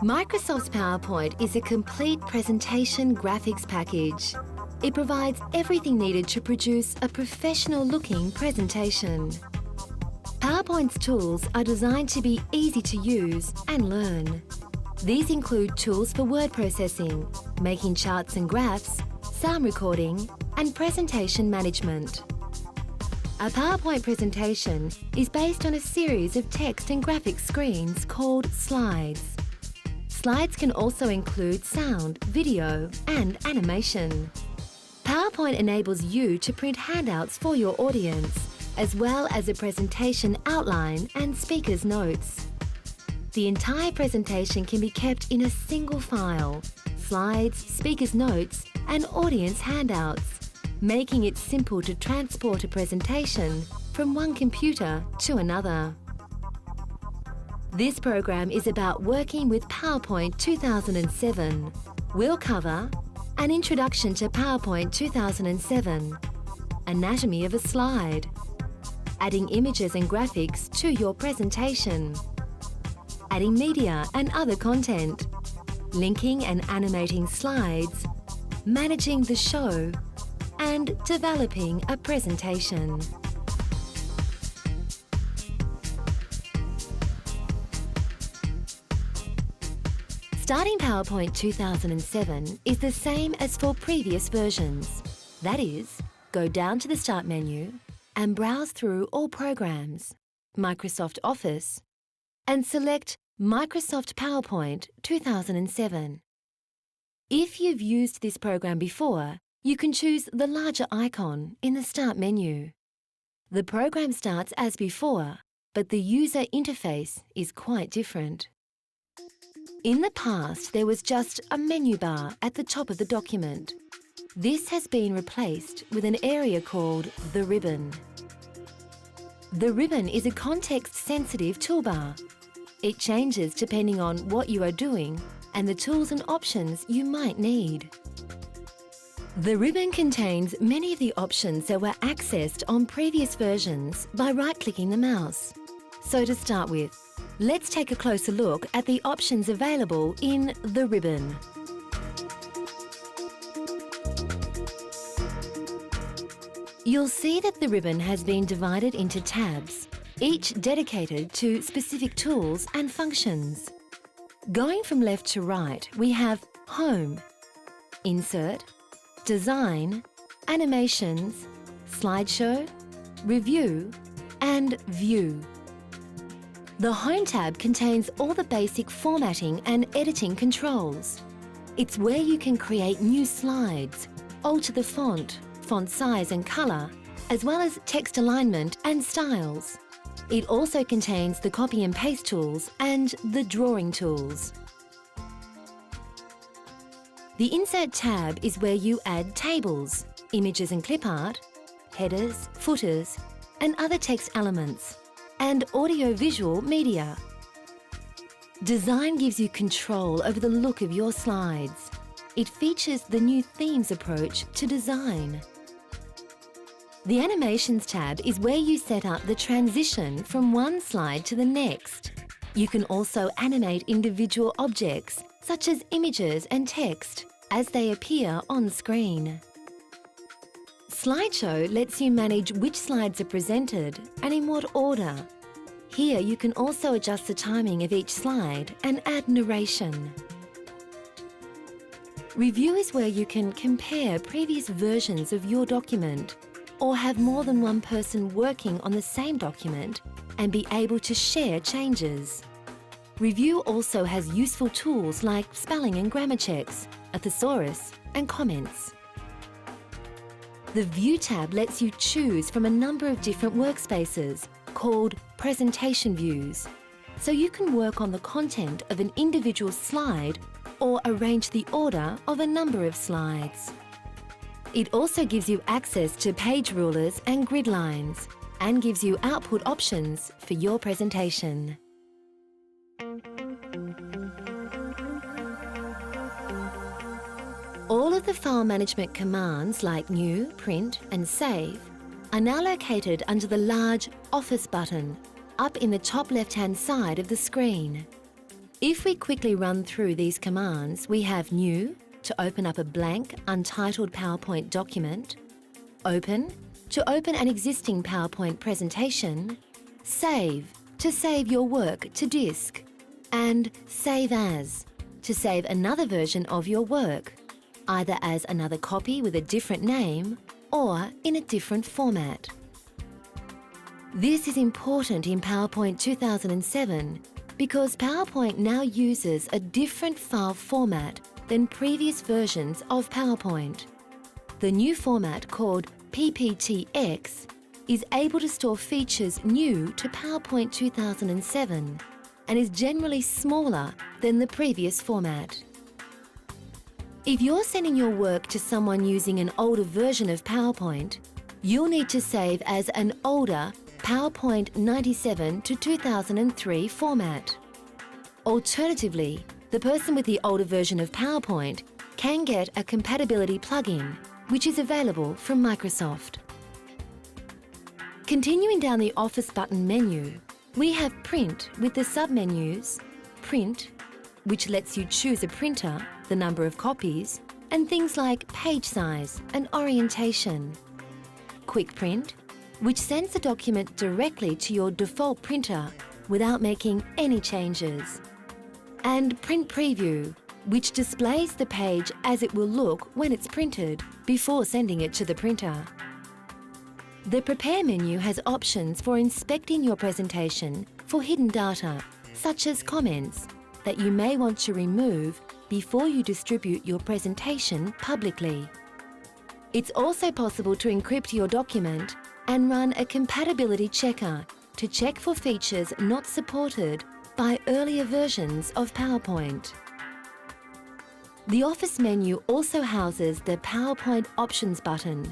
Microsoft's PowerPoint is a complete presentation graphics package. It provides everything needed to produce a professional-looking presentation. PowerPoint's tools are designed to be easy to use and learn. These include tools for word processing, making charts and graphs, sound recording, and presentation management. A PowerPoint presentation is based on a series of text and graphics screens called slides. Slides can also include sound, video, and animation. PowerPoint enables you to print handouts for your audience, as well as a presentation outline and speaker's notes. The entire presentation can be kept in a single file: slides, speaker's notes, and audience handouts, making it simple to transport a presentation from one computer to another. This program is about working with PowerPoint 2007. We'll cover an introduction to PowerPoint 2007, anatomy of a slide, adding images and graphics to your presentation, adding media and other content, linking and animating slides, managing the show, and developing a presentation. Starting PowerPoint 2007 is the same as for previous versions. That is, go down to the Start menu and browse through all programs, Microsoft Office, and select Microsoft PowerPoint 2007. If you've used this program before, you can choose the larger icon in the Start menu. The program starts as before, but the user interface is quite different. In the past, there was just a menu bar at the top of the document. This has been replaced with an area called the ribbon. The ribbon is a context-sensitive toolbar. It changes depending on what you are doing and the tools and options you might need. The ribbon contains many of the options that were accessed on previous versions by right-clicking the mouse. So to start with, let's take a closer look at the options available in the ribbon. You'll see that the ribbon has been divided into tabs, each dedicated to specific tools and functions. Going from left to right, we have Home, Insert, Design, Animations, Slideshow, Review, and View. The Home tab contains all the basic formatting and editing controls. It's where you can create new slides, alter the font size and colour, as well as text alignment and styles. It also contains the copy and paste tools and the drawing tools. The Insert tab is where you add tables, images and clip art, headers, footers, and other text elements, and audio-visual media. Design gives you control over the look of your slides. It features the new themes approach to design. The Animations tab is where you set up the transition from one slide to the next. You can also animate individual objects, such as images and text, as they appear on screen. Slideshow lets you manage which slides are presented and in what order. Here you can also adjust the timing of each slide and add narration. Review is where you can compare previous versions of your document or have more than one person working on the same document and be able to share changes. Review also has useful tools like spelling and grammar checks, a thesaurus, and comments. The View tab lets you choose from a number of different workspaces called presentation views, so you can work on the content of an individual slide or arrange the order of a number of slides. It also gives you access to page rulers and grid lines and gives you output options for your presentation. All of the file management commands like New, Print and Save are now located under the large Office button up in the top left-hand side of the screen. If we quickly run through these commands, we have New to open up a blank, untitled PowerPoint document, Open to open an existing PowerPoint presentation, Save to save your work to disk, and Save As to save another version of your work, either as another copy with a different name or in a different format. This is important in PowerPoint 2007 because PowerPoint now uses a different file format than previous versions of PowerPoint. The new format, called PPTX, is able to store features new to PowerPoint 2007 and is generally smaller than the previous format. If you're sending your work to someone using an older version of PowerPoint, you'll need to save as an older PowerPoint 97 to 2003 format. Alternatively, the person with the older version of PowerPoint can get a compatibility plugin, which is available from Microsoft. Continuing down the Office button menu, we have Print with the submenus Print, which lets you choose a printer, the number of copies, and things like page size and orientation. Quick Print, which sends the document directly to your default printer without making any changes. And Print Preview, which displays the page as it will look when it's printed before sending it to the printer. The Prepare menu has options for inspecting your presentation for hidden data, such as comments, that you may want to remove before you distribute your presentation publicly. It's also possible to encrypt your document and run a compatibility checker to check for features not supported by earlier versions of PowerPoint. The Office menu also houses the PowerPoint Options button,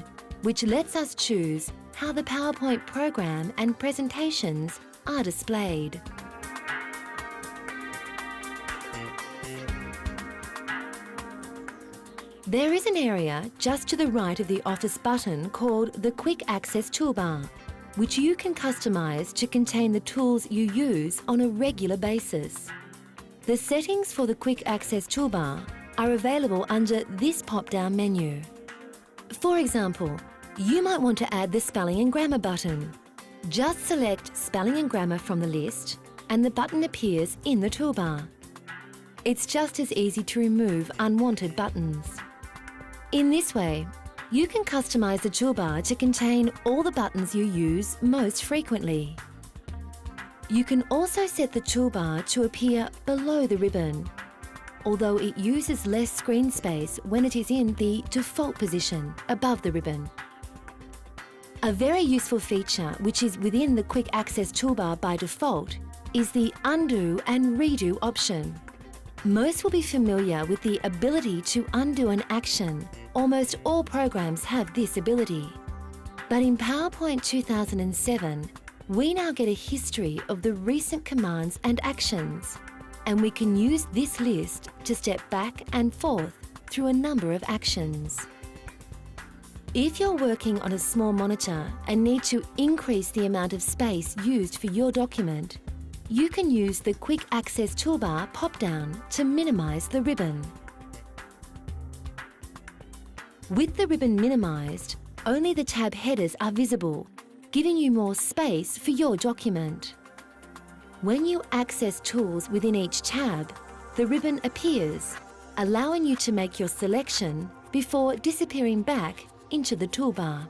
which lets us choose how the PowerPoint program and presentations are displayed. There is an area just to the right of the Office button called the Quick Access Toolbar, which you can customize to contain the tools you use on a regular basis. The settings for the Quick Access Toolbar are available under this pop-down menu. For example, you might want to add the Spelling and Grammar button. Just select Spelling and Grammar from the list and the button appears in the toolbar. It's just as easy to remove unwanted buttons. In this way, you can customize the toolbar to contain all the buttons you use most frequently. You can also set the toolbar to appear below the ribbon, although it uses less screen space when it is in the default position above the ribbon. A very useful feature which is within the Quick Access Toolbar by default is the Undo and Redo option. Most will be familiar with the ability to undo an action. Almost all programs have this ability. But in PowerPoint 2007, we now get a history of the recent commands and actions, and we can use this list to step back and forth through a number of actions. If you're working on a small monitor and need to increase the amount of space used for your document, you can use the Quick Access Toolbar pop-down to minimize the ribbon. With the ribbon minimized, only the tab headers are visible, giving you more space for your document. When you access tools within each tab, the ribbon appears, allowing you to make your selection before disappearing back into the toolbar.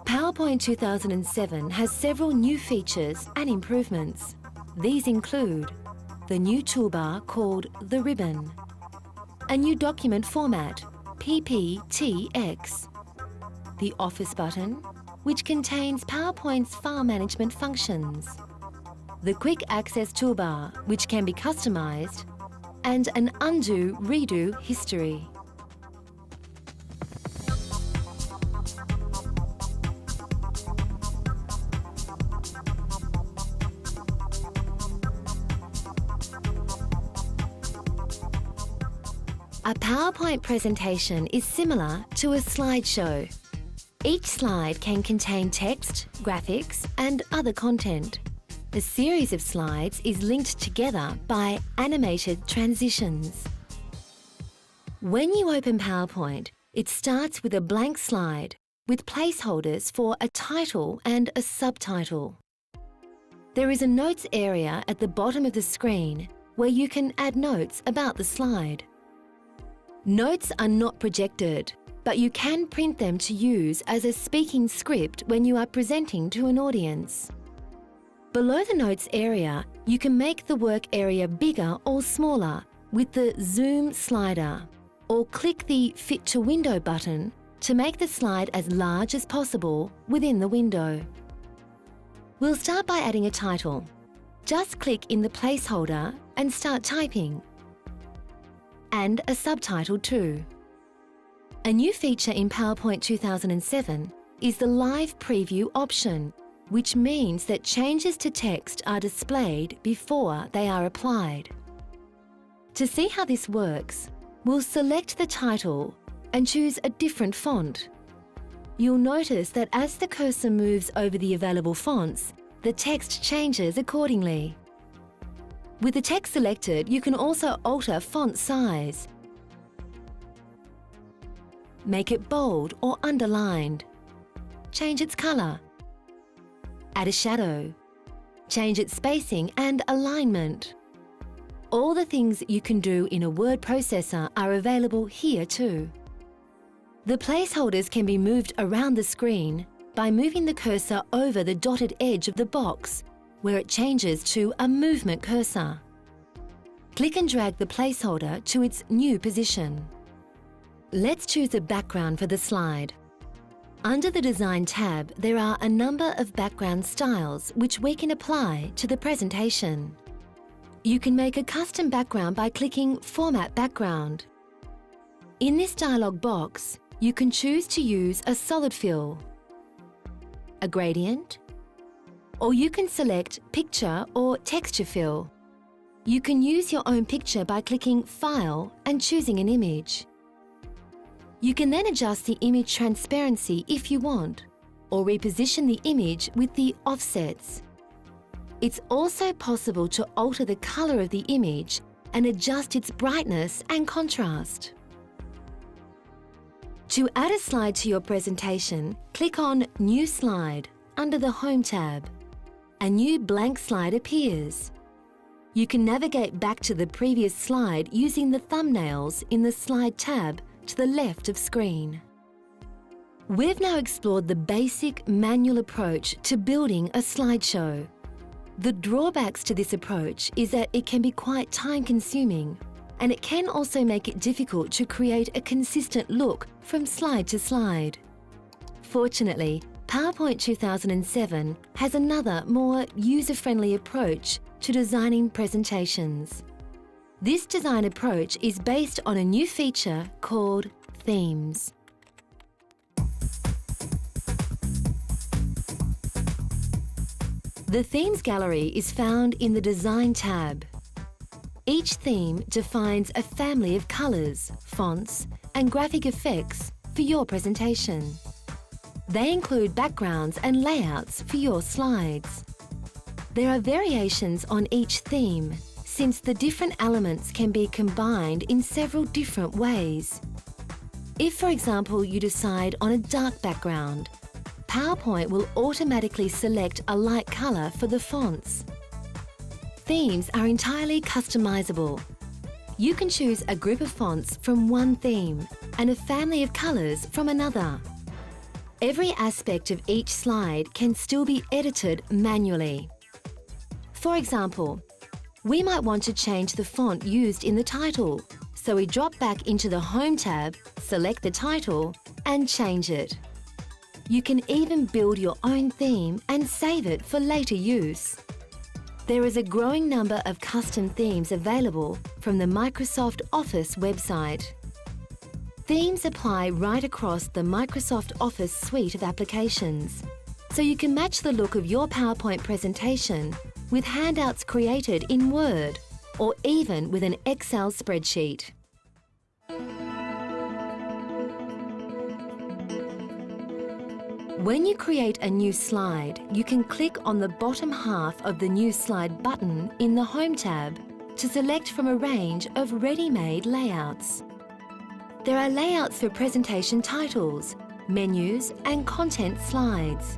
PowerPoint 2007 has several new features and improvements. These include the new toolbar called the ribbon, a new document format, PPTX, the Office button, which contains PowerPoint's file management functions, the Quick Access Toolbar, which can be customized, and an Undo-Redo history. A PowerPoint presentation is similar to a slideshow. Each slide can contain text, graphics, and other content. The series of slides is linked together by animated transitions. When you open PowerPoint, it starts with a blank slide with placeholders for a title and a subtitle. There is a notes area at the bottom of the screen where you can add notes about the slide. Notes are not projected, but you can print them to use as a speaking script when you are presenting to an audience. Below the notes area, you can make the work area bigger or smaller with the Zoom slider, or click the Fit to Window button to make the slide as large as possible within the window. We'll start by adding a title. Just click in the placeholder and start typing. And a subtitle too. A new feature in PowerPoint 2007 is the Live Preview option, which means that changes to text are displayed before they are applied. To see how this works, we'll select the title and choose a different font. You'll notice that as the cursor moves over the available fonts, the text changes accordingly. With the text selected, you can also alter font size. Make it bold or underlined. Change its colour. Add a shadow. Change its spacing and alignment. All the things you can do in a word processor are available here too. The placeholders can be moved around the screen by moving the cursor over the dotted edge of the box, where it changes to a movement cursor. Click and drag the placeholder to its new position. Let's choose a background for the slide. Under the Design tab, there are a number of background styles which we can apply to the presentation. You can make a custom background by clicking Format Background. In this dialog box, you can choose to use a solid fill, a gradient, or you can select Picture or Texture Fill. You can use your own picture by clicking File and choosing an image. You can then adjust the image transparency if you want, or reposition the image with the offsets. It's also possible to alter the colour of the image and adjust its brightness and contrast. To add a slide to your presentation, click on New Slide under the Home tab. A new blank slide appears. You can navigate back to the previous slide using the thumbnails in the Slide tab to the left of screen. We've now explored the basic manual approach to building a slideshow. The drawbacks to this approach is that it can be quite time-consuming, and it can also make it difficult to create a consistent look from slide to slide. Fortunately, PowerPoint 2007 has another, more user-friendly approach to designing presentations. This design approach is based on a new feature called Themes. The Themes gallery is found in the Design tab. Each theme defines a family of colours, fonts, and graphic effects for your presentation. They include backgrounds and layouts for your slides. There are variations on each theme, since the different elements can be combined in several different ways. If, for example, you decide on a dark background, PowerPoint will automatically select a light colour for the fonts. Themes are entirely customizable. You can choose a group of fonts from one theme and a family of colours from another. Every aspect of each slide can still be edited manually. For example, we might want to change the font used in the title, so we drop back into the Home tab, select the title, and change it. You can even build your own theme and save it for later use. There is a growing number of custom themes available from the Microsoft Office website. Themes apply right across the Microsoft Office suite of applications, so you can match the look of your PowerPoint presentation with handouts created in Word or even with an Excel spreadsheet. When you create a new slide, you can click on the bottom half of the New Slide button in the Home tab to select from a range of ready-made layouts. There are layouts for presentation titles, menus and content slides.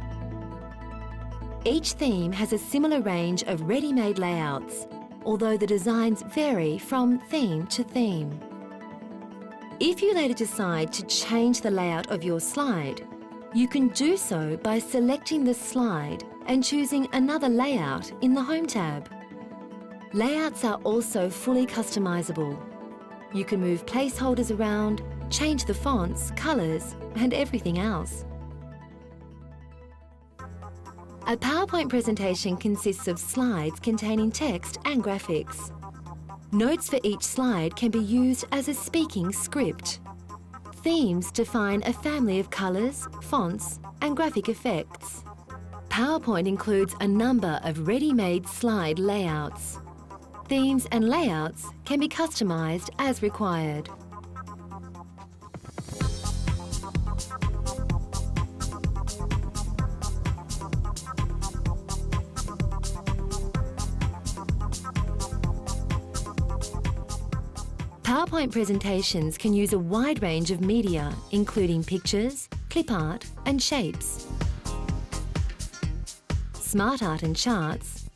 Each theme has a similar range of ready-made layouts, although the designs vary from theme to theme. If you later decide to change the layout of your slide, you can do so by selecting the slide and choosing another layout in the Home tab. Layouts are also fully customizable. You can move placeholders around, change the fonts, colours, and everything else. A PowerPoint presentation consists of slides containing text and graphics. Notes for each slide can be used as a speaking script. Themes define a family of colours, fonts, and graphic effects. PowerPoint includes a number of ready-made slide layouts. Themes and layouts can be customised as required. PowerPoint presentations can use a wide range of media, including pictures, clip art and shapes, smart art and charts,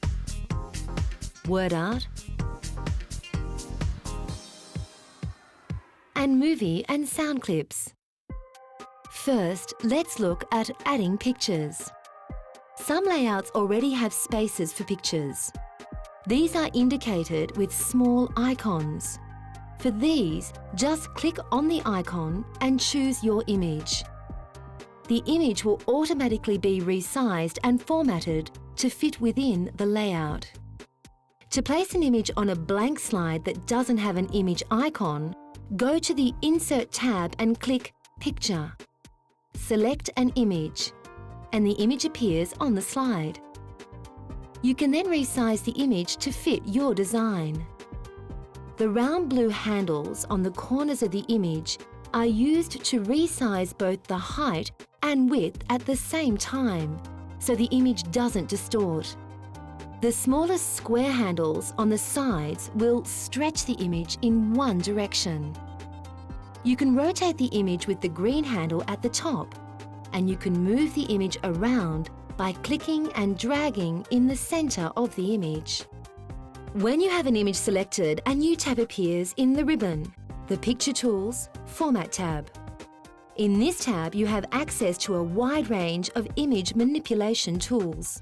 word art, and movie and sound clips. First, let's look at adding pictures. Some layouts already have spaces for pictures. These are indicated with small icons. For these, just click on the icon and choose your image. The image will automatically be resized and formatted to fit within the layout. To place an image on a blank slide that doesn't have an image icon, go to the Insert tab and click Picture. Select an image, and the image appears on the slide. You can then resize the image to fit your design. The round blue handles on the corners of the image are used to resize both the height and width at the same time, so the image doesn't distort. The smallest square handles on the sides will stretch the image in one direction. You can rotate the image with the green handle at the top, and you can move the image around by clicking and dragging in the center of the image. When you have an image selected, a new tab appears in the ribbon, the Picture Tools Format tab. In this tab, you have access to a wide range of image manipulation tools.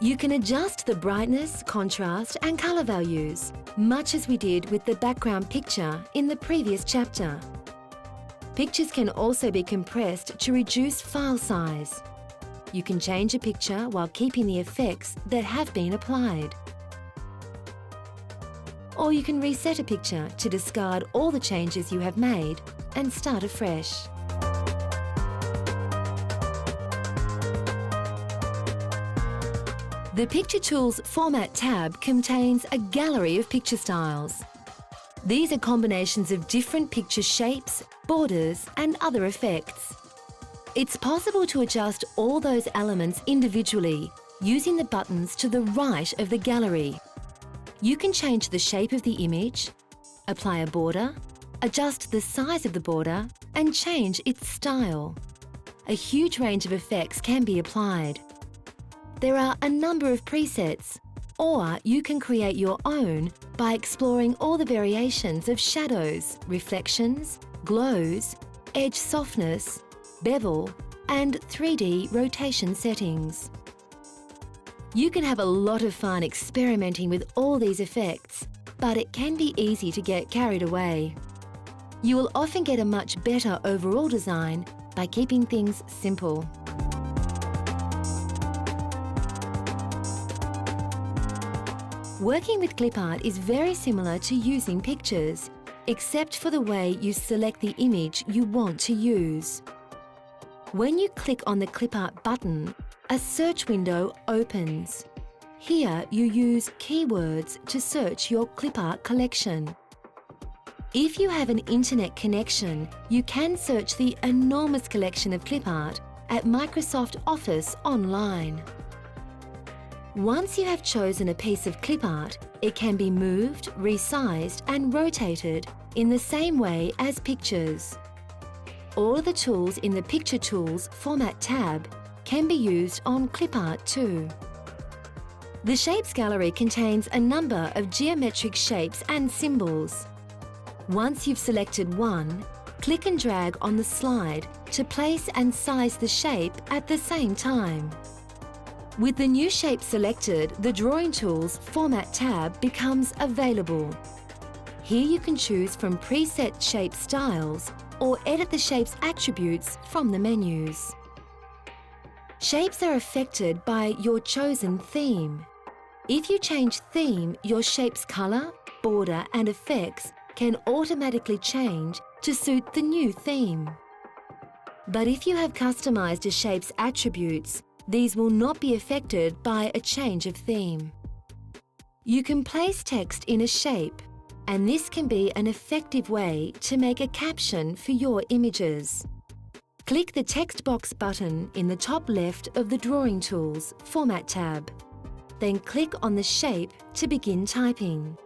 You can adjust the brightness, contrast, and colour values, much as we did with the background picture in the previous chapter. Pictures can also be compressed to reduce file size. You can change a picture while keeping the effects that have been applied. Or you can reset a picture to discard all the changes you have made and start afresh. The Picture Tools Format tab contains a gallery of picture styles. These are combinations of different picture shapes, borders, and other effects. It's possible to adjust all those elements individually using the buttons to the right of the gallery. You can change the shape of the image, apply a border, adjust the size of the border, and change its style. A huge range of effects can be applied. There are a number of presets, or you can create your own by exploring all the variations of shadows, reflections, glows, edge softness, bevel, and 3D rotation settings. You can have a lot of fun experimenting with all these effects, but it can be easy to get carried away. You will often get a much better overall design by keeping things simple. Working with clip art is very similar to using pictures, except for the way you select the image you want to use. When you click on the clip art button, a search window opens. Here you use keywords to search your clip art collection. If you have an internet connection, you can search the enormous collection of clip art at Microsoft Office online. Once you have chosen a piece of clip art, it can be moved, resized and rotated in the same way as pictures. All of the tools in the Picture Tools Format tab can be used on clip art too. The Shapes Gallery contains a number of geometric shapes and symbols. Once you've selected one, click and drag on the slide to place and size the shape at the same time. With the new shape selected, the Drawing Tools Format tab becomes available. Here you can choose from preset shape styles or edit the shape's attributes from the menus. Shapes are affected by your chosen theme. If you change theme, your shape's colour, border and effects can automatically change to suit the new theme. But if you have customised a shape's attributes, these will not be affected by a change of theme. You can place text in a shape, and this can be an effective way to make a caption for your images. Click the text box button in the top left of the Drawing Tools Format tab. Then click on the shape to begin typing.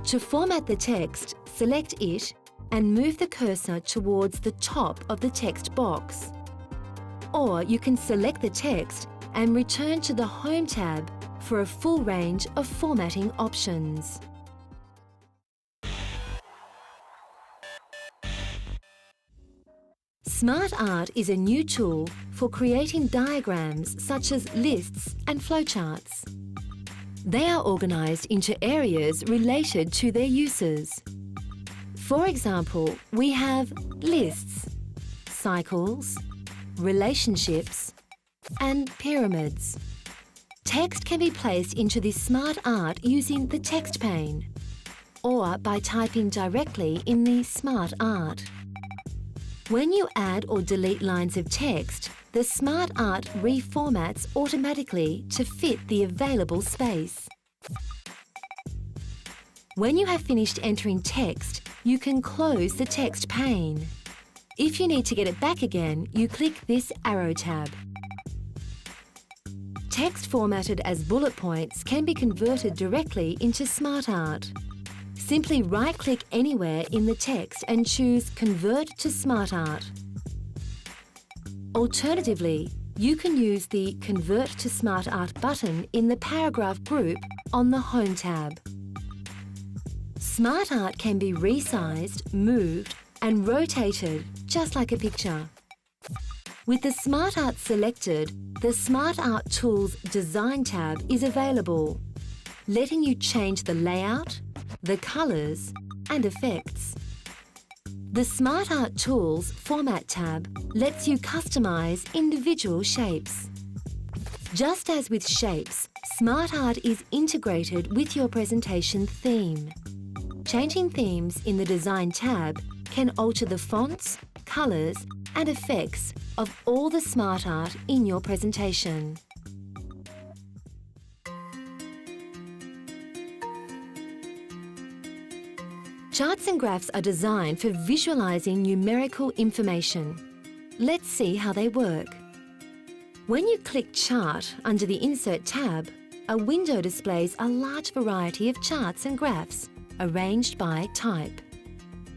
To format the text, select it and move the cursor towards the top of the text box. Or you can select the text and return to the Home tab for a full range of formatting options. Smart Art is a new tool for creating diagrams such as lists and flowcharts. They are organised into areas related to their uses. For example, we have lists, cycles, relationships, and pyramids. Text can be placed into this Smart Art using the text pane or by typing directly in the Smart Art. When you add or delete lines of text, the Smart Art reformats automatically to fit the available space. When you have finished entering text, you can close the text pane. If you need to get it back again, you click this arrow tab. Text formatted as bullet points can be converted directly into Smart Art. Simply right-click anywhere in the text and choose Convert to Smart Art. Alternatively, you can use the Convert to Smart Art button in the paragraph group on the Home tab. Smart Art can be resized, moved and rotated just like a picture. With the Smart Art selected, the Smart Art Tools Design tab is available, letting you change the layout, the colours and effects. The Smart Art Tools Format tab lets you customise individual shapes. Just as with shapes, Smart Art is integrated with your presentation theme. Changing themes in the Design tab can alter the fonts, colours and effects of all the Smart Art in your presentation. Charts and graphs are designed for visualising numerical information. Let's see how they work. When you click Chart under the Insert tab, a window displays a large variety of charts and graphs arranged by type.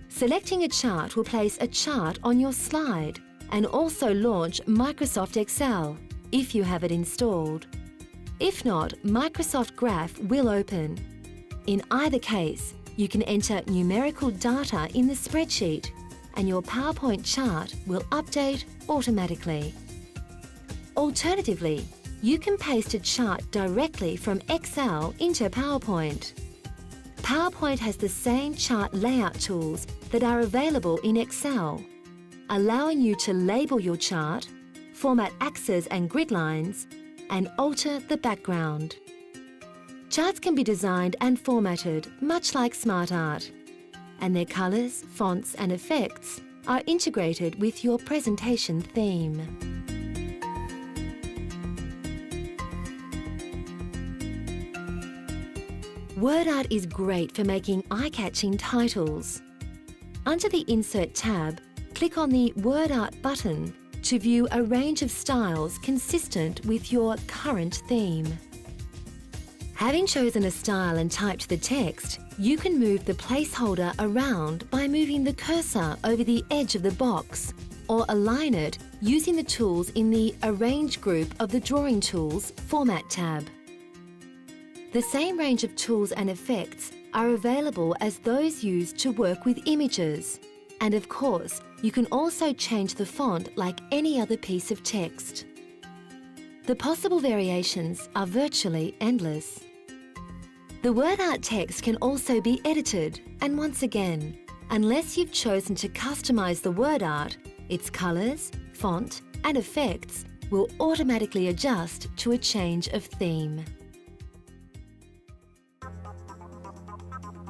Selecting a chart will place a chart on your slide and also launch Microsoft Excel if you have it installed. If not, Microsoft Graph will open. In either case, you can enter numerical data in the spreadsheet and your PowerPoint chart will update automatically. Alternatively, you can paste a chart directly from Excel into PowerPoint. PowerPoint has the same chart layout tools that are available in Excel, allowing you to label your chart, format axes and grid lines, and alter the background. Charts can be designed and formatted much like Smart Art, and their colours, fonts and effects are integrated with your presentation theme. Word art is great for making eye-catching titles. Under the Insert tab, click on the Word Art button to view a range of styles consistent with your current theme. Having chosen a style and typed the text, you can move the placeholder around by moving the cursor over the edge of the box, or align it using the tools in the Arrange group of the Drawing Tools Format tab. The same range of tools and effects are available as those used to work with images. And of course, you can also change the font like any other piece of text. The possible variations are virtually endless. The word art text can also be edited, and once again, unless you've chosen to customize the word art, its colours, font and effects will automatically adjust to a change of theme.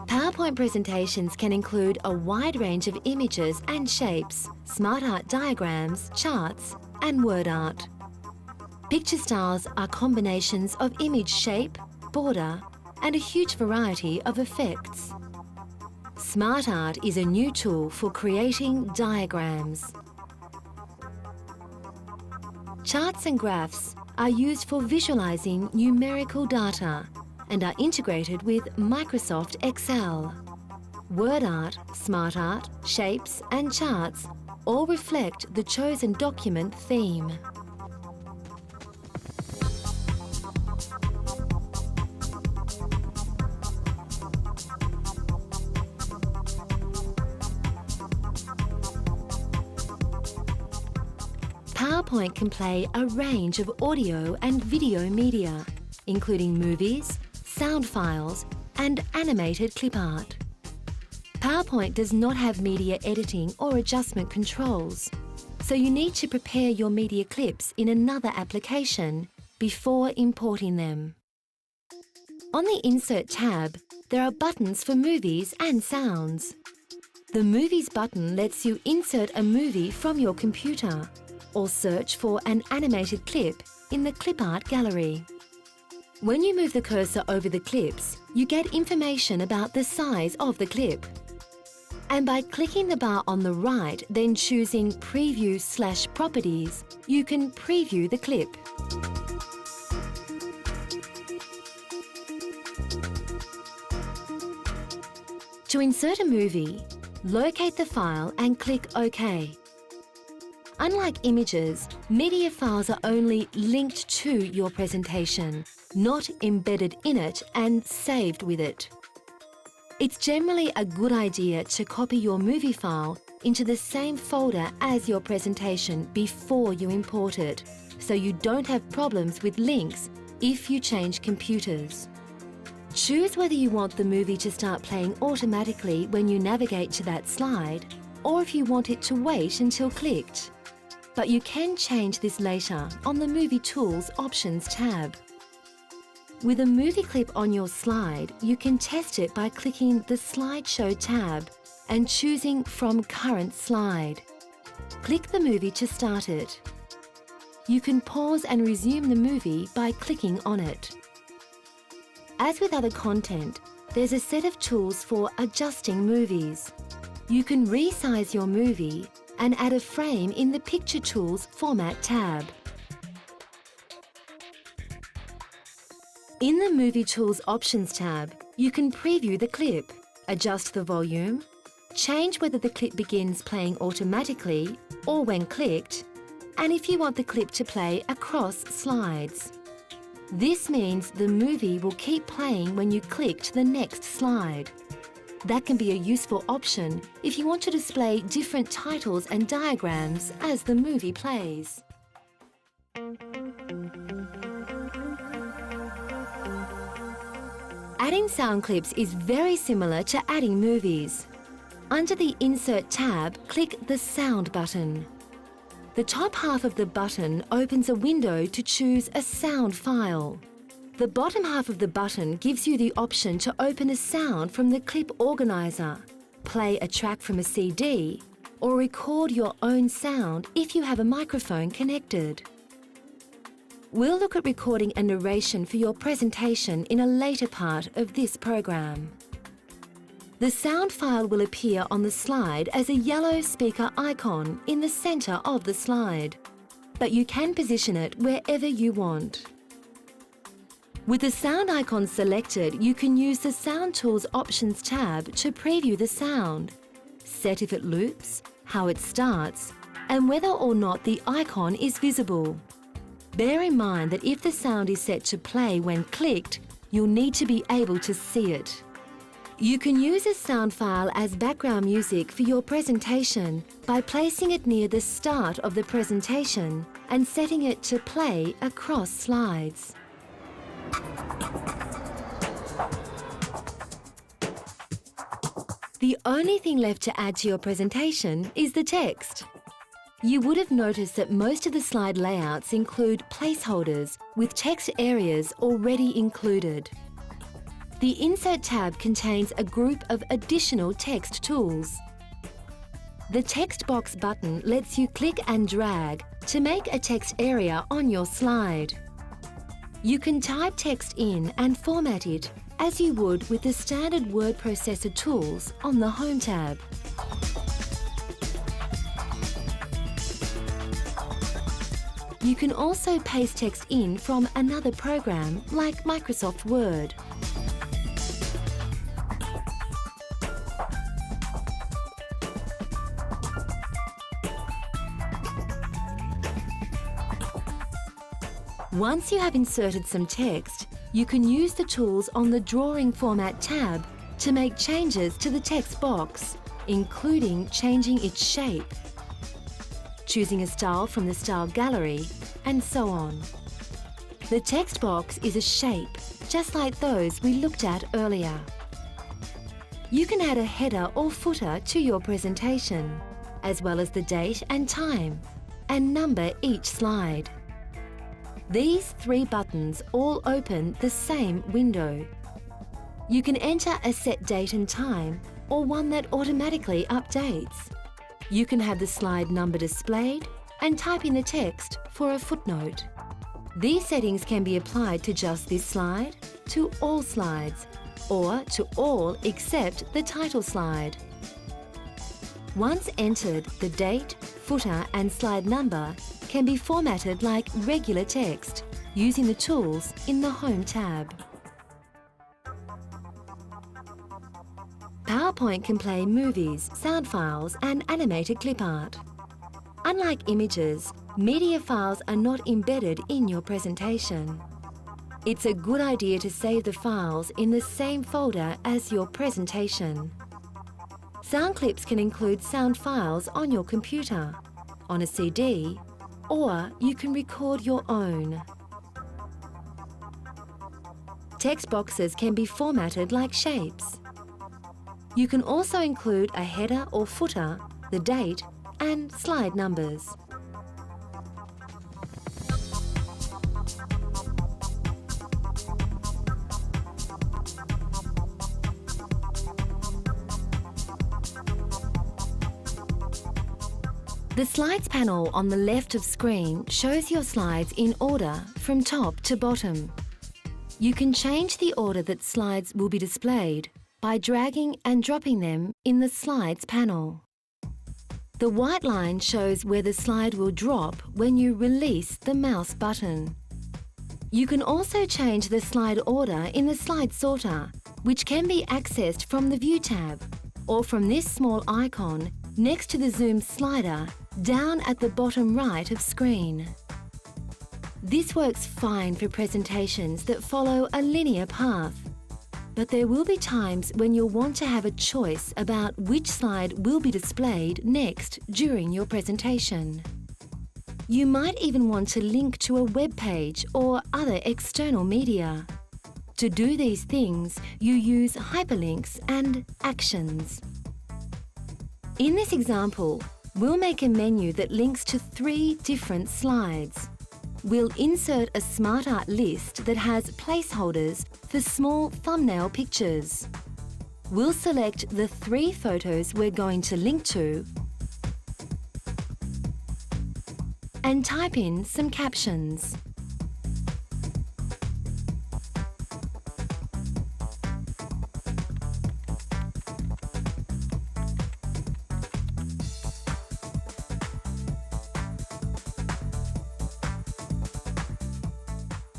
PowerPoint presentations can include a wide range of images and shapes, smart art diagrams, charts and word art. Picture styles are combinations of image shape, border and a huge variety of effects. Smart art is a new tool for creating diagrams. Charts and graphs are used for visualizing numerical data and are integrated with Microsoft Excel. Word art, smart art, shapes and charts all reflect the chosen document theme. PowerPoint can play a range of audio and video media, including movies, sound files, and animated clip art. PowerPoint does not have media editing or adjustment controls, so you need to prepare your media clips in another application before importing them. On the Insert tab, there are buttons for movies and sounds. The Movies button lets you insert a movie from your computer or search for an animated clip in the clip art gallery. When you move the cursor over the clips, you get information about the size of the clip. And by clicking the bar on the right, then choosing Preview/Properties, you can preview the clip. To insert a movie, locate the file and click OK. Unlike images, media files are only linked to your presentation, not embedded in it and saved with it. It's generally a good idea to copy your movie file into the same folder as your presentation before you import it, so you don't have problems with links if you change computers. Choose whether you want the movie to start playing automatically when you navigate to that slide, or if you want it to wait until clicked. But you can change this later on the Movie Tools Options tab. With a movie clip on your slide, you can test it by clicking the Slideshow tab and choosing From Current Slide. Click the movie to start it. You can pause and resume the movie by clicking on it. As with other content, there's a set of tools for adjusting movies. You can resize your movie and add a frame in the Picture Tools Format tab. In the Movie Tools Options tab, you can preview the clip, adjust the volume, change whether the clip begins playing automatically or when clicked, and if you want the clip to play across slides. This means the movie will keep playing when you click to the next slide. That can be a useful option if you want to display different titles and diagrams as the movie plays. Adding sound clips is very similar to adding movies. Under the Insert tab, click the Sound button. The top half of the button opens a window to choose a sound file. The bottom half of the button gives you the option to open a sound from the clip organizer, play a track from a CD, or record your own sound if you have a microphone connected. We'll look at recording a narration for your presentation in a later part of this program. The sound file will appear on the slide as a yellow speaker icon in the centre of the slide, but you can position it wherever you want. With the sound icon selected, you can use the Sound Tools Options tab to preview the sound, set if it loops, how it starts, and whether or not the icon is visible. Bear in mind that if the sound is set to play when clicked, you'll need to be able to see it. You can use a sound file as background music for your presentation by placing it near the start of the presentation and setting it to play across slides. The only thing left to add to your presentation is the text. You would have noticed that most of the slide layouts include placeholders with text areas already included. The Insert tab contains a group of additional text tools. The text box button lets you click and drag to make a text area on your slide. You can type text in and format it as you would with the standard word processor tools on the Home tab. You can also paste text in from another program like Microsoft Word. Once you have inserted some text, you can use the tools on the Drawing Format tab to make changes to the text box, including changing its shape, choosing a style from the Style Gallery, and so on. The text box is a shape, just like those we looked at earlier. You can add a header or footer to your presentation, as well as the date and time, and number each slide. These three buttons all open the same window. You can enter a set date and time, or one that automatically updates. You can have the slide number displayed and type in the text for a footnote. These settings can be applied to just this slide, to all slides, or to all except the title slide. Once entered, the date, footer and slide number can be formatted like regular text using the tools in the Home tab. PowerPoint can play movies, sound files and animated clip art. Unlike images, media files are not embedded in your presentation. It's a good idea to save the files in the same folder as your presentation. Sound clips can include sound files on your computer, on a CD, or you can record your own. Text boxes can be formatted like shapes. You can also include a header or footer, the date, and slide numbers. The Slides panel on the left of screen shows your slides in order from top to bottom. You can change the order that slides will be displayed by dragging and dropping them in the Slides panel. The white line shows where the slide will drop when you release the mouse button. You can also change the slide order in the Slide Sorter, which can be accessed from the View tab or from this small icon next to the Zoom slider down at the bottom right of screen. This works fine for presentations that follow a linear path, but there will be times when you'll want to have a choice about which slide will be displayed next during your presentation. You might even want to link to a web page or other external media. To do these things, you use hyperlinks and actions. In this example, we'll make a menu that links to 3 different slides. We'll insert a Smart Art list that has placeholders for small thumbnail pictures. We'll select the 3 photos we're going to link to and type in some captions.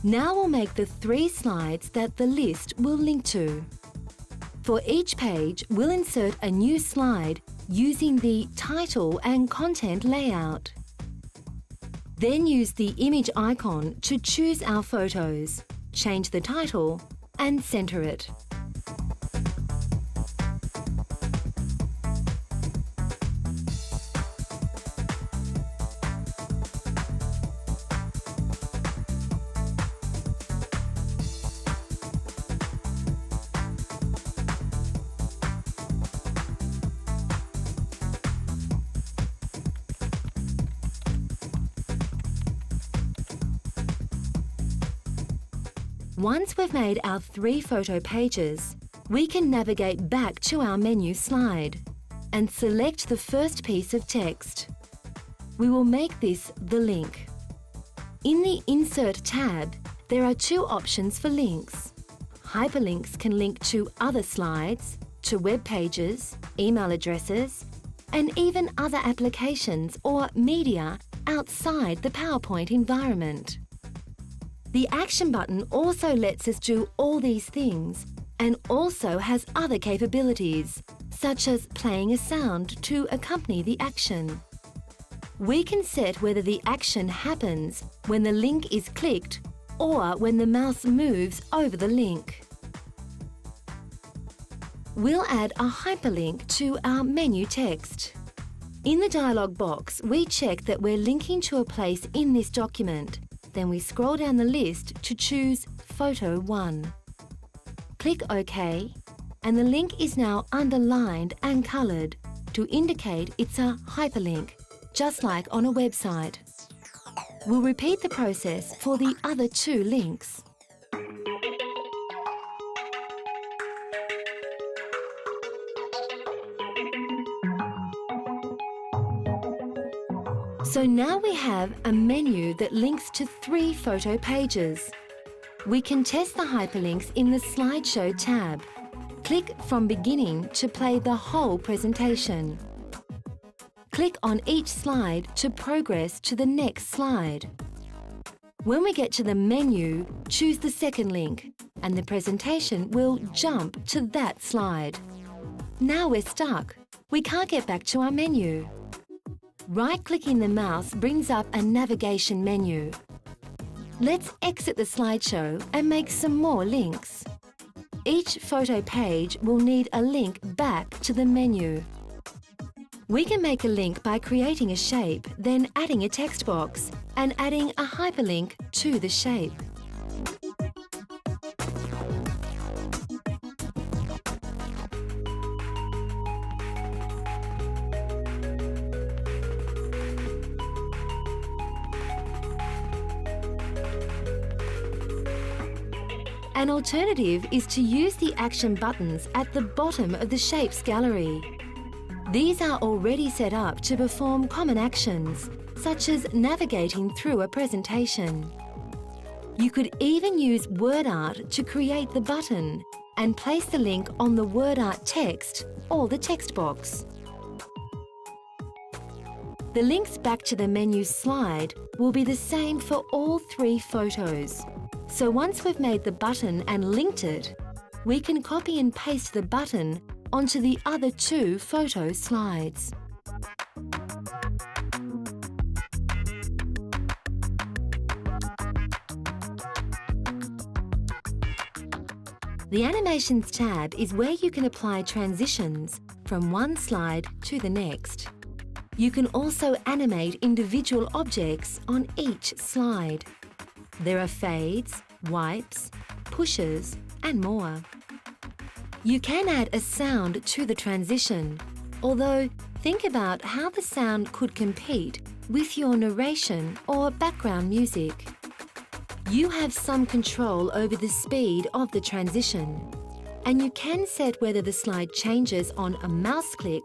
Now we'll make the 3 slides that the list will link to. For each page, we'll insert a new slide using the title and content layout. Then use the image icon to choose our photos, change the title and center it. Once we've made our 3 photo pages, we can navigate back to our menu slide and select the first piece of text. We will make this the link. In the Insert tab, there are 2 options for links. Hyperlinks can link to other slides, to web pages, email addresses, and even other applications or media outside the PowerPoint environment. The Action button also lets us do all these things and also has other capabilities, such as playing a sound to accompany the action. We can set whether the action happens when the link is clicked or when the mouse moves over the link. We'll add a hyperlink to our menu text. In the dialog box, we check that we're linking to a place in this document. Then we scroll down the list to choose Photo 1. Click OK, and the link is now underlined and coloured to indicate it's a hyperlink, just like on a website. We'll repeat the process for the other 2 links. So now we have a menu that links to 3 photo pages. We can test the hyperlinks in the Slideshow tab. Click from beginning to play the whole presentation. Click on each slide to progress to the next slide. When we get to the menu, choose the second link, and the presentation will jump to that slide. Now we're stuck. We can't get back to our menu. Right-clicking the mouse brings up a navigation menu. Let's exit the slideshow and make some more links. Each photo page will need a link back to the menu. We can make a link by creating a shape, then adding a text box and adding a hyperlink to the shape. An alternative is to use the action buttons at the bottom of the Shapes gallery. These are already set up to perform common actions, such as navigating through a presentation. You could even use word art to create the button and place the link on the word art text or the text box. The links back to the menu slide will be the same for all 3 photos. So once we've made the button and linked it, we can copy and paste the button onto the other 2 photo slides. The Animations tab is where you can apply transitions from one slide to the next. You can also animate individual objects on each slide. There are fades, wipes, pushes, and more. You can add a sound to the transition, although think about how the sound could compete with your narration or background music. You have some control over the speed of the transition, and you can set whether the slide changes on a mouse click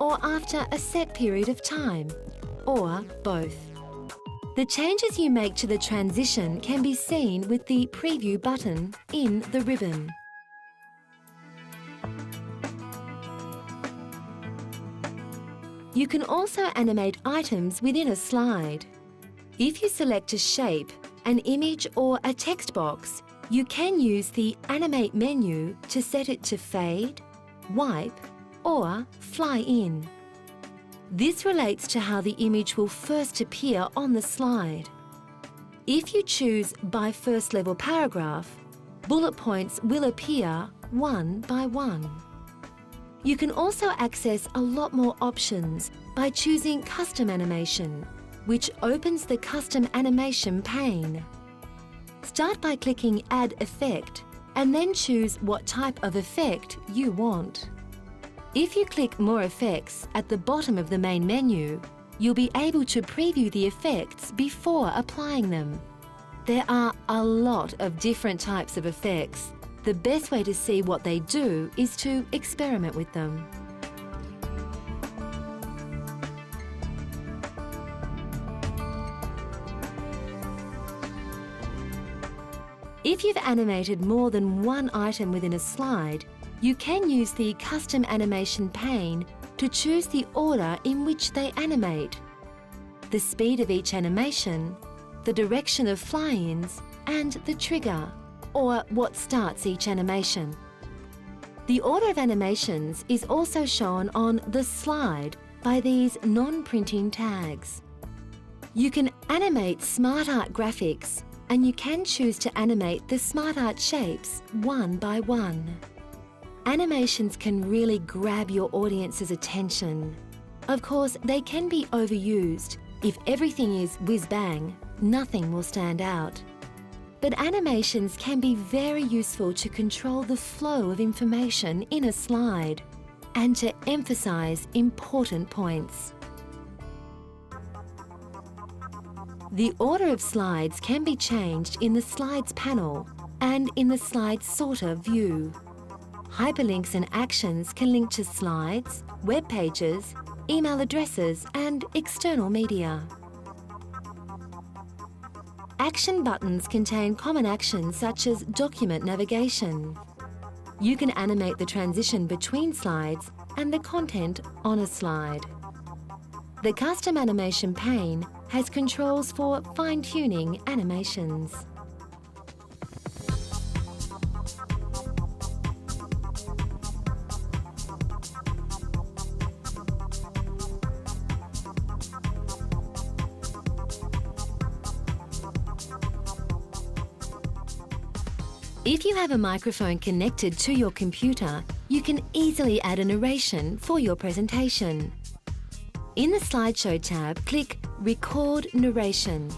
or after a set period of time, or both. The changes you make to the transition can be seen with the Preview button in the ribbon. You can also animate items within a slide. If you select a shape, an image or a text box, you can use the Animate menu to set it to fade, wipe, or fly in. This relates to how the image will first appear on the slide. If you choose by first level paragraph, bullet points will appear one by one. You can also access a lot more options by choosing Custom Animation, which opens the Custom Animation pane. Start by clicking Add Effect and then choose what type of effect you want. If you click More Effects at the bottom of the main menu, you'll be able to preview the effects before applying them. There are a lot of different types of effects. The best way to see what they do is to experiment with them. If you've animated more than one item within a slide, you can use the Custom Animation pane to choose the order in which they animate, the speed of each animation, the direction of fly-ins, and the trigger, or what starts each animation. The order of animations is also shown on the slide by these non-printing tags. You can animate Smart Art graphics, and you can choose to animate the Smart Art shapes one by one. Animations can really grab your audience's attention. Of course, they can be overused. If everything is whiz-bang, nothing will stand out. But animations can be very useful to control the flow of information in a slide and to emphasize important points. The order of slides can be changed in the Slides panel and in the Slides Sorter view. Hyperlinks and actions can link to slides, web pages, email addresses, and external media. Action buttons contain common actions such as document navigation. You can animate the transition between slides and the content on a slide. The Custom Animation pane has controls for fine-tuning animations. If you have a microphone connected to your computer, you can easily add a narration for your presentation. In the Slideshow tab, click Record Narration.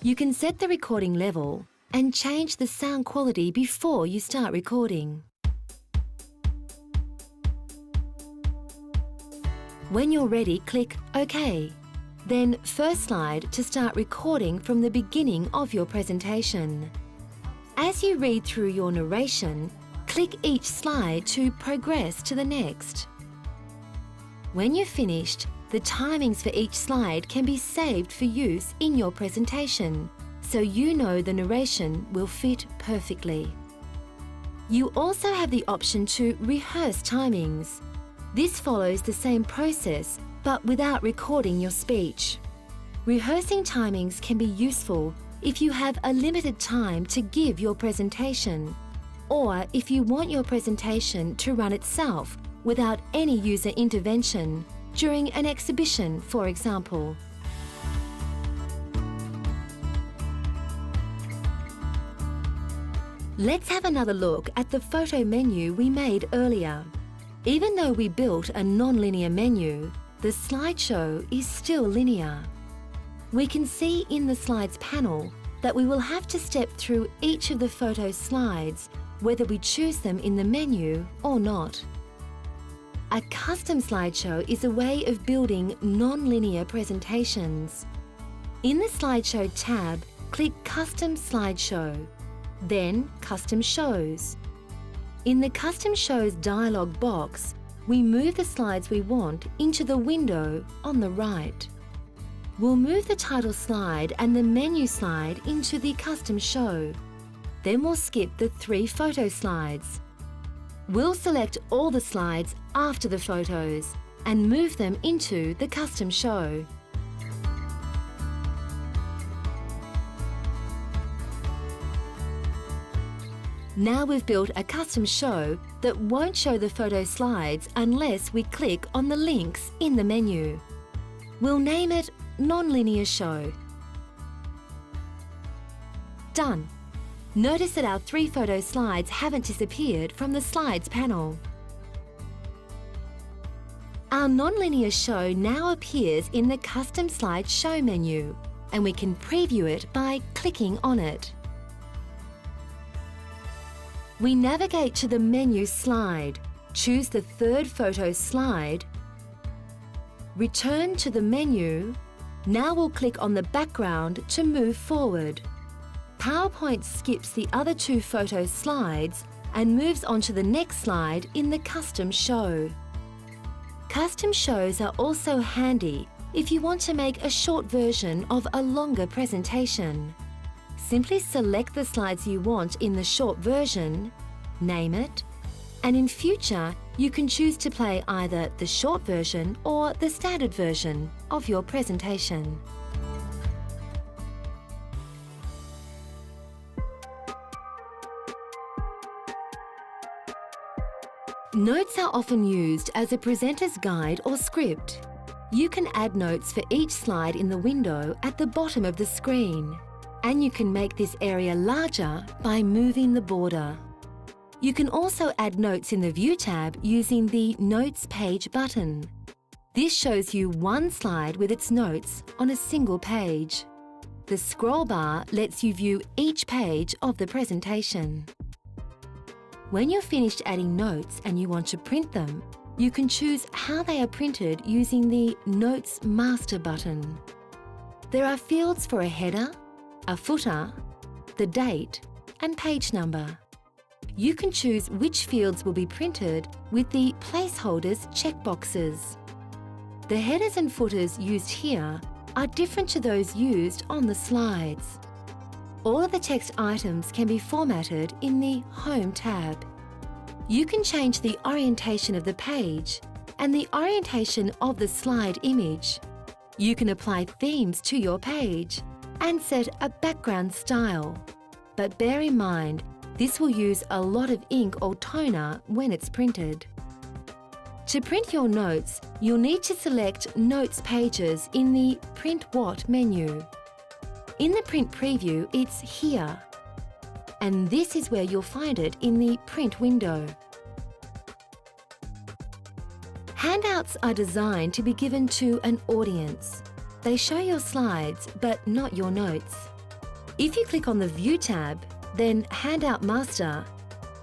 You can set the recording level and change the sound quality before you start recording. When you're ready, click OK. Then first slide to start recording from the beginning of your presentation. As you read through your narration, click each slide to progress to the next. When you're finished, the timings for each slide can be saved for use in your presentation, so you know the narration will fit perfectly. You also have the option to rehearse timings. This follows the same process, but without recording your speech. Rehearsing timings can be useful if you have a limited time to give your presentation, or if you want your presentation to run itself without any user intervention during an exhibition, for example. Let's have another look at the photo menu we made earlier. Even though we built a non-linear menu, the slideshow is still linear. We can see in the Slides panel that we will have to step through each of the photo slides, whether we choose them in the menu or not. A custom slideshow is a way of building non-linear presentations. In the Slideshow tab, click Custom Slideshow, then Custom Shows. In the Custom Shows dialog box, we move the slides we want into the window on the right. We'll move the title slide and the menu slide into the custom show. Then we'll skip the 3 photo slides. We'll select all the slides after the photos and move them into the custom show. Now we've built a custom show that won't show the photo slides unless we click on the links in the menu. We'll name it Nonlinear Show. Done. Notice that our 3 photo slides haven't disappeared from the Slides panel. Our nonlinear show now appears in the Custom Slide Show menu, and we can preview it by clicking on it. We navigate to the menu Slide, choose the 3rd photo slide, return to the menu. Now we'll click on the background to move forward. PowerPoint skips the other 2 photo slides and moves on to the next slide in the Custom Show. Custom shows are also handy if you want to make a short version of a longer presentation. Simply select the slides you want in the short version, name it, and in future you can choose to play either the short version or the standard version of your presentation. Notes are often used as a presenter's guide or script. You can add notes for each slide in the window at the bottom of the screen, and you can make this area larger by moving the border. You can also add notes in the View tab using the Notes Page button. This shows you one slide with its notes on a single page. The scroll bar lets you view each page of the presentation. When you're finished adding notes and you want to print them, you can choose how they are printed using the Notes Master button. There are fields for a header, a footer, the date, and page number. You can choose which fields will be printed with the placeholders checkboxes. The headers and footers used here are different to those used on the slides. All of the text items can be formatted in the Home tab. You can change the orientation of the page and the orientation of the slide image. You can apply themes to your page and set a background style. But bear in mind, this will use a lot of ink or toner when it's printed. To print your notes, you'll need to select Notes Pages in the Print What menu. In the print preview, it's here, and this is where you'll find it in the print window. Handouts are designed to be given to an audience. They show your slides, but not your notes. If you click on the View tab, then Handout Master,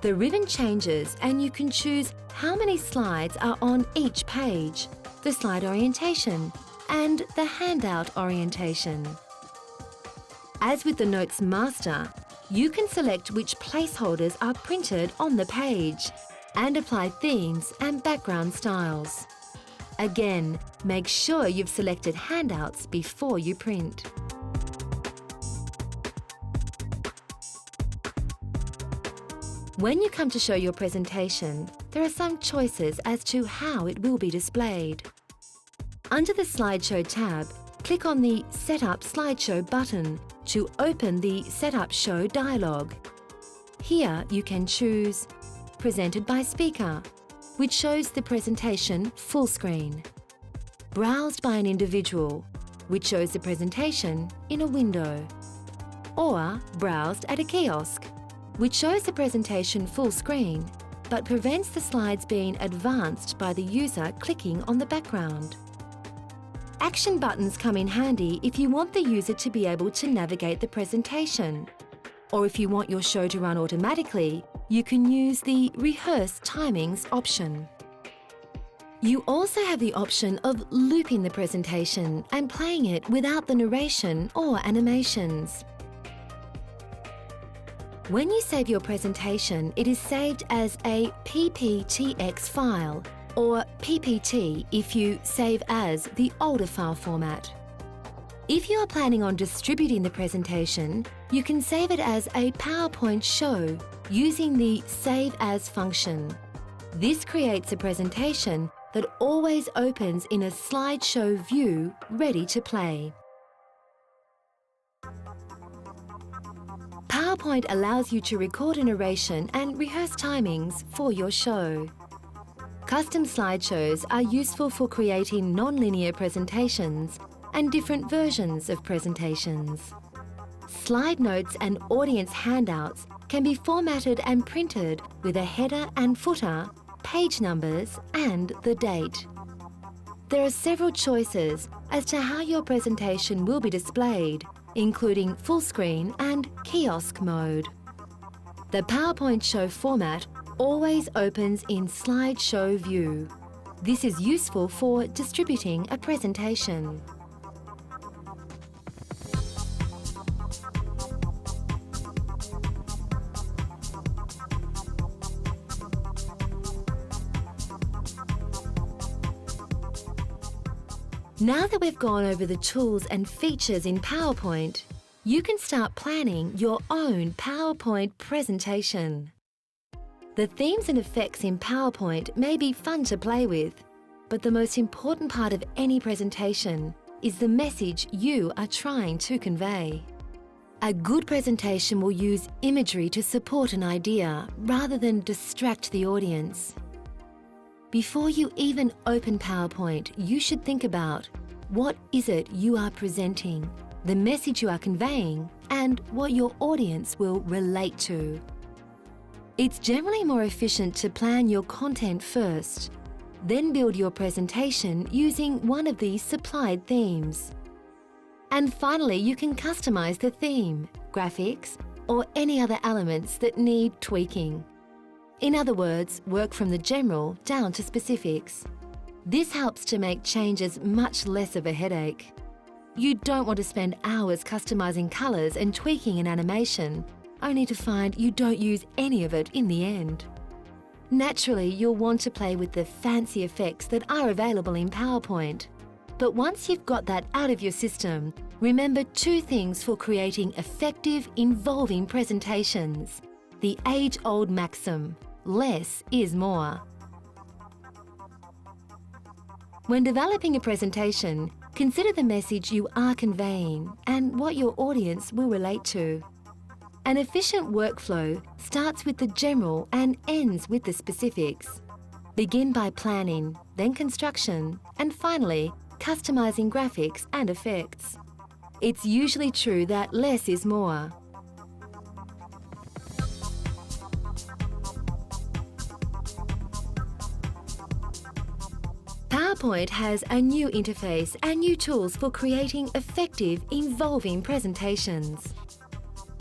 the ribbon changes and you can choose how many slides are on each page, the slide orientation, and the handout orientation. As with the Notes Master, you can select which placeholders are printed on the page and apply themes and background styles. Again, make sure you've selected handouts before you print. When you come to show your presentation, there are some choices as to how it will be displayed. Under the Slideshow tab, click on the Set Up Slideshow button to open the Setup Show dialog. Here you can choose Presented by Speaker, which shows the presentation full screen. Browsed by an individual, which shows the presentation in a window. Or Browsed at a kiosk, which shows the presentation full screen, but prevents the slides being advanced by the user clicking on the background. Action buttons come in handy if you want the user to be able to navigate the presentation. Or if you want your show to run automatically, you can use the Rehearse Timings option. You also have the option of looping the presentation and playing it without the narration or animations. When you save your presentation, it is saved as a PPTX file, or PPT if you save as the older file format. If you are planning on distributing the presentation, you can save it as a PowerPoint show using the Save As function. This creates a presentation that always opens in a slideshow view ready to play. PowerPoint allows you to record a narration and rehearse timings for your show. Custom slideshows are useful for creating non-linear presentations and different versions of presentations. Slide notes and audience handouts can be formatted and printed with a header and footer, page numbers, and the date. There are several choices as to how your presentation will be displayed, including full screen and kiosk mode. The PowerPoint show format always opens in slideshow view. This is useful for distributing a presentation. Now that we've gone over the tools and features in PowerPoint, you can start planning your own PowerPoint presentation. The themes and effects in PowerPoint may be fun to play with, but the most important part of any presentation is the message you are trying to convey. A good presentation will use imagery to support an idea rather than distract the audience. Before you even open PowerPoint, you should think about what is it you are presenting, the message you are conveying, and what your audience will relate to. It's generally more efficient to plan your content first, then build your presentation using one of these supplied themes. And finally, you can customize the theme, graphics, or any other elements that need tweaking. In other words, work from the general down to specifics. This helps to make changes much less of a headache. You don't want to spend hours customizing colours and tweaking an animation, only to find you don't use any of it in the end. Naturally, you'll want to play with the fancy effects that are available in PowerPoint. But once you've got that out of your system, remember two things for creating effective, involving presentations. The age-old maxim: less is more. When developing a presentation, consider the message you are conveying and what your audience will relate to. An efficient workflow starts with the general and ends with the specifics. Begin by planning, then construction, and finally, customizing graphics and effects. It's usually true that less is more. PowerPoint has a new interface and new tools for creating effective, involving presentations.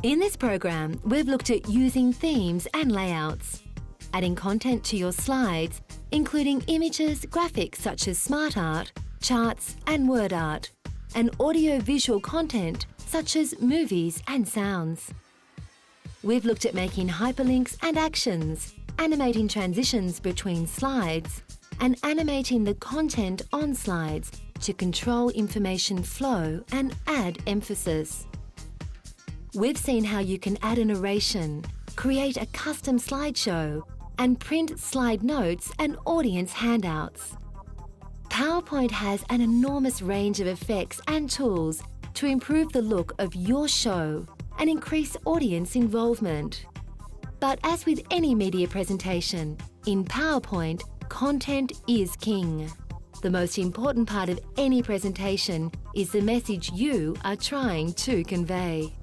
In this program, we've looked at using themes and layouts, adding content to your slides, including images, graphics such as smart art, charts and word art, and audio-visual content such as movies and sounds. We've looked at making hyperlinks and actions, animating transitions between slides, and animating the content on slides to control information flow and add emphasis. We've seen how you can add a narration, create a custom slideshow, and print slide notes and audience handouts. PowerPoint has an enormous range of effects and tools to improve the look of your show and increase audience involvement. But as with any media presentation, in PowerPoint, content is king. The most important part of any presentation is the message you are trying to convey.